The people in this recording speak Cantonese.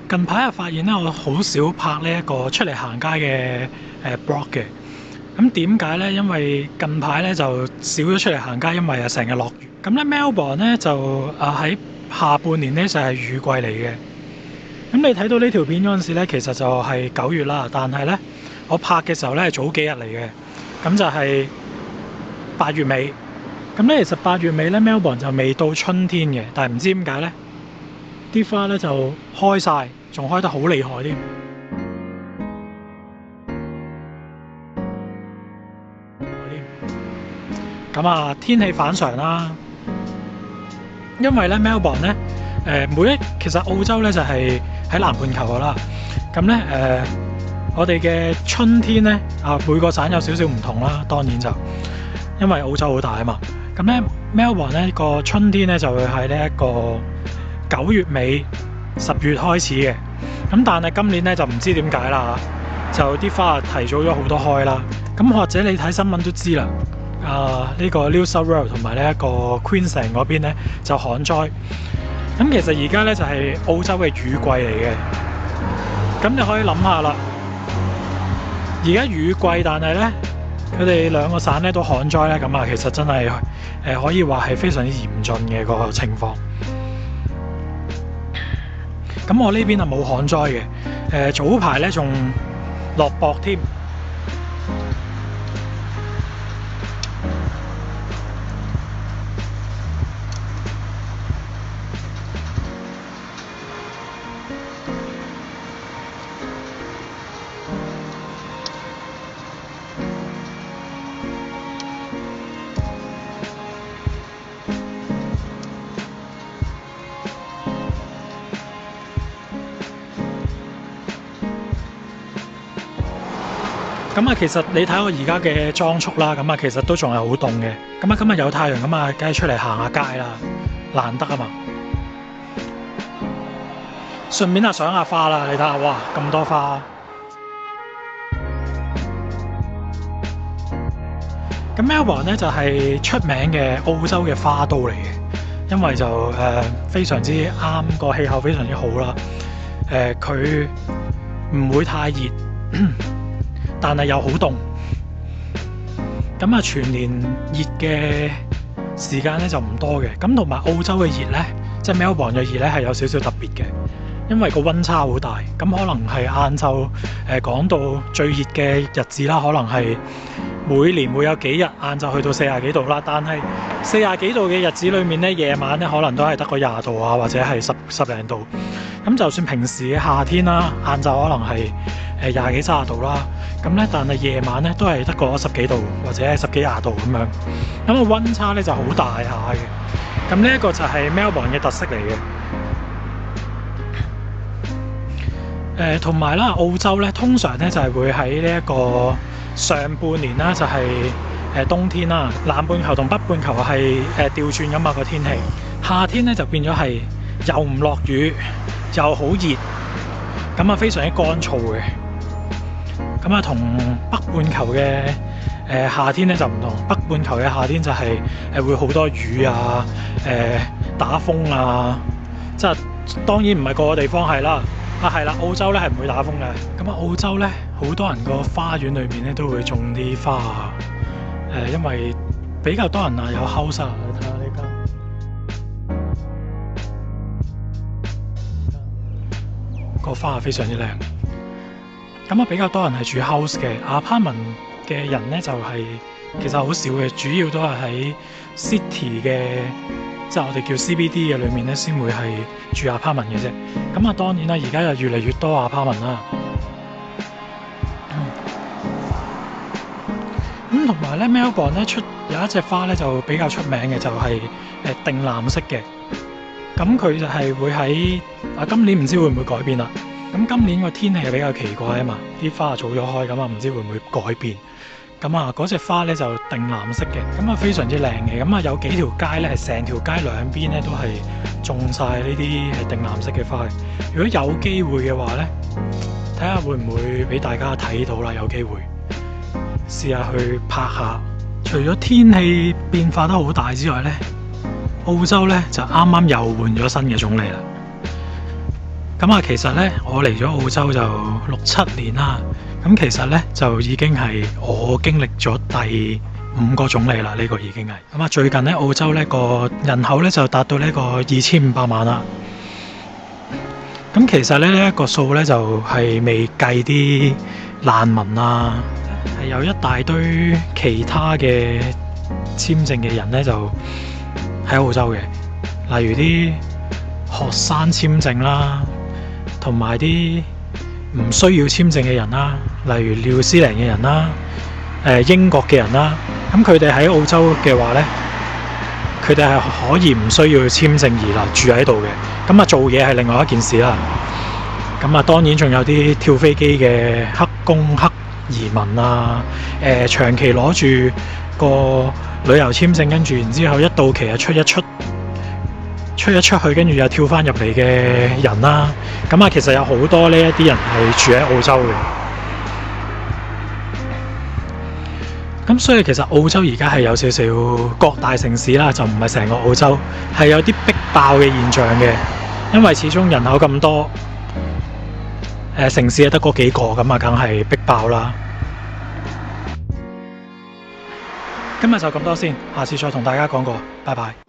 近排發現咧，我好少拍呢一個出嚟行街嘅blog 嘅。咁點解咧？因為近排咧就少咗出嚟行街，因為成日落雨。咁咧 Melbourne 咧就喺下半年咧就係雨季嚟嘅。咁你睇到呢條片嗰陣時咧，其實就係9月啦。但係咧，我拍嘅時候咧係早幾日嚟嘅。咁就係8月尾。咁咧其實8月尾咧 Melbourne 就未到春天嘅，但係唔知點解咧，啲花咧就開晒，仲開得好厲害添。咁啊，天氣反常啦，因為咧 Melbourne 咧其實澳洲咧就係喺南半球噶啦。咁咧我哋嘅春天咧每個省有少少唔同啦，當然就因為澳洲好大啊嘛。咁咧 Melbourne 咧個春天咧就會喺呢一個9月尾10月開始嘅。咁但係今年咧就唔知點解啦，就啲花提早咗好多開啦。咁或者你睇新聞都知啦。呢個 New South Wales 同埋呢一個 Queensland 嗰邊咧就旱災。咁其實而家咧就係澳洲嘅雨季嚟嘅。咁你可以諗下啦，而家雨季，但係咧佢哋兩個省咧都旱災咧，咁其實真係可以話係非常之嚴峻嘅個情況。咁我呢邊冇旱災嘅，早排咧仲落雹添。咁其實你睇我而家嘅裝束啦，咁其實都仲係好凍嘅。咁今日有太陽，咁梗係出嚟行下街啦，難得啊嘛。順便賞下花啦，你睇下，哇，咁多花！咁 Melbourne 咧就係出名嘅澳洲嘅花都嚟嘅，因為就非常之啱個氣候，非常之好啦。佢唔會太熱。但係又好凍，咁全年熱嘅時間咧就唔多嘅。咁同埋澳洲嘅熱咧，即係 Melbourne 嘅熱咧係有少少特別嘅，因為個溫差好大。咁可能係晏晝講到最熱嘅日子啦，可能係每年會有幾日晏晝去到40幾度啦。但係40幾度嘅日子裏面咧，夜晚咧可能都係得個20度啊，或者係十零度。咁就算平時嘅夏天啦，晏晝可能係20幾30度啦。咁咧，但係夜晚咧都係得個10幾度或者10幾20度咁樣。咁溫差咧就好大下嘅。咁呢一個就係 Melbourne 嘅特色嚟嘅。同埋啦，澳洲咧通常咧就係會喺呢一個上半年啦，就係冬天啦。南半球同北半球係調轉㗎嘛個天氣。夏天咧就變咗係又唔落雨，又好熱，咁非常之乾燥嘅。咁同北半球嘅夏天咧就唔同，北半球嘅夏天就係會好多雨啊，打風啊，即係當然唔係個個地方係啦。係啦，澳洲咧係唔會打風嘅。咁澳洲咧好多人個花園裏面咧都會種啲花啊，因為比較多人有 house 啊，你睇下呢間個花係非常之靚。咁比較多人係住 house 嘅 apartment 嘅人咧，就係其實好少嘅，主要都係喺 city 嘅，即係我哋叫 CBD 嘅裏面咧，先會係住 apartment 嘅啫。咁當然啦，而家又越嚟越多 apartment 啦。咁同埋咧 ，Melbourne 咧有一隻花咧就比較出名嘅，就係靛藍色嘅。咁佢就係會喺今年唔知會唔會改變啦。咁今年個天氣係比較奇怪啊嘛，啲花早咗開，咁唔知會唔會改變。咁嗰隻花咧就靛藍色嘅，咁非常之靚嘅。咁有幾條街咧係成條街兩邊咧都係種晒呢啲靛藍色嘅花嘅。如果有機會嘅話咧，睇下會唔會俾大家睇到啦，有機會試下去拍下。除咗天氣變化得好大之外咧，澳洲咧就啱啱又換咗新嘅總理啦。咁啊，其實咧，我嚟咗澳洲就6、7年啦。咁其實咧，就已經係我經歷咗第5個總理啦。呢個已經係咁啊。最近咧，澳洲呢個人口咧就達到呢個2500萬啦。咁其實咧呢一個數咧就係未計啲難民啊，係有一大堆其他嘅簽證嘅人咧就喺澳洲嘅，例如啲學生簽證啦。同埋啲唔需要簽證嘅人啦，例如紐西蘭嘅人啦，英國嘅人啦，咁佢哋喺澳洲嘅話呢，佢哋係可以唔需要簽證而嚟住喺度嘅。咁啊，做嘢係另外一件事啦。咁啊，當然仲有啲跳飛機嘅黑工、黑移民啊，長期攞住個旅遊簽證，跟住然之後一到期就出一出去，跟住又跳翻入嚟嘅人啦。咁啊，其實有好多呢一啲人係住喺澳洲嘅。咁所以其實澳洲而家係有少少各大城市啦，就唔係成個澳洲係有啲逼爆嘅現象嘅。因為始終人口咁多，城市得嗰幾個，咁啊梗係逼爆啦。今日就咁多先，下次再同大家講過，拜拜。